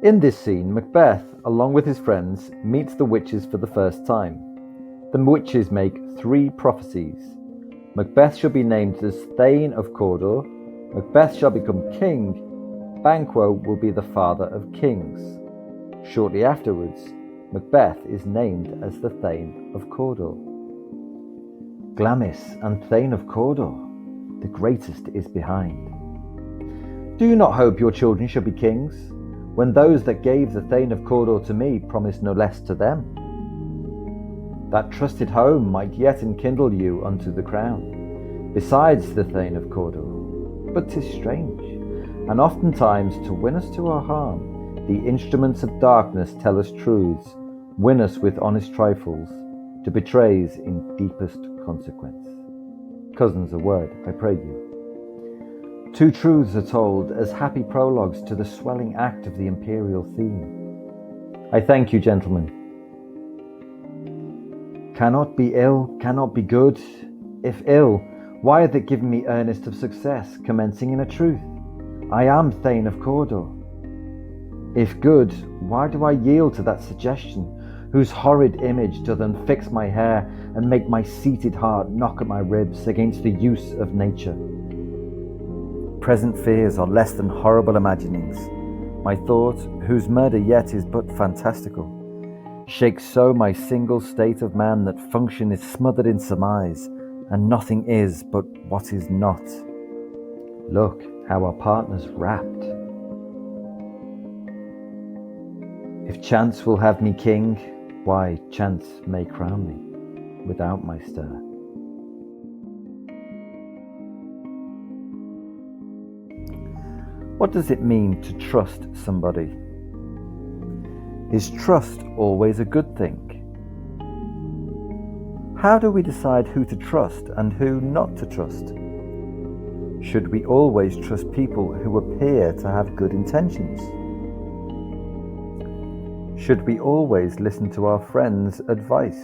In this scene, Macbeth, along with his friends, meets the witches for the first time. The witches make 3 prophecies. Macbeth shall be named as Thane of Cawdor, Macbeth shall become king, Banquo will be the father of kings. Shortly afterwards, Macbeth is named as the Thane of Cawdor. Glamis and Thane of Cawdor, the greatest is behind. Do you not hope your children shall be kings, when those that gave the Thane of Cawdor to me promised no less to them? That trusted home might yet enkindle you unto the crown, besides the Thane of Cawdor. But 'tis strange, and oftentimes to win us to our harm, the instruments of darkness tell us truths, win us with honest trifles, to betrays in deepest consequence. Cousins, a word, I pray you. 2 truths are told as happy prologues to the swelling act of the imperial theme. I thank you, gentlemen. Cannot be ill, cannot be good. If ill, why hath it given me earnest of success, commencing in a truth? I am Thane of Cawdor. If good, why do I yield to that suggestion, whose horrid image doth unfix my hair, and make my seated heart knock at my ribs against the use of nature? Present fears are less than horrible imaginings. My thought, whose murder yet is but fantastical, shakes so my single state of man that function is smothered in surmise, and nothing is but what is not. Look how our partner's rapt. If chance will have me king, why chance may crown me without my stir. What does it mean to trust somebody? Is trust always a good thing? How do we decide who to trust and who not to trust? Should we always trust people who appear to have good intentions? Should we always listen to our friends' advice?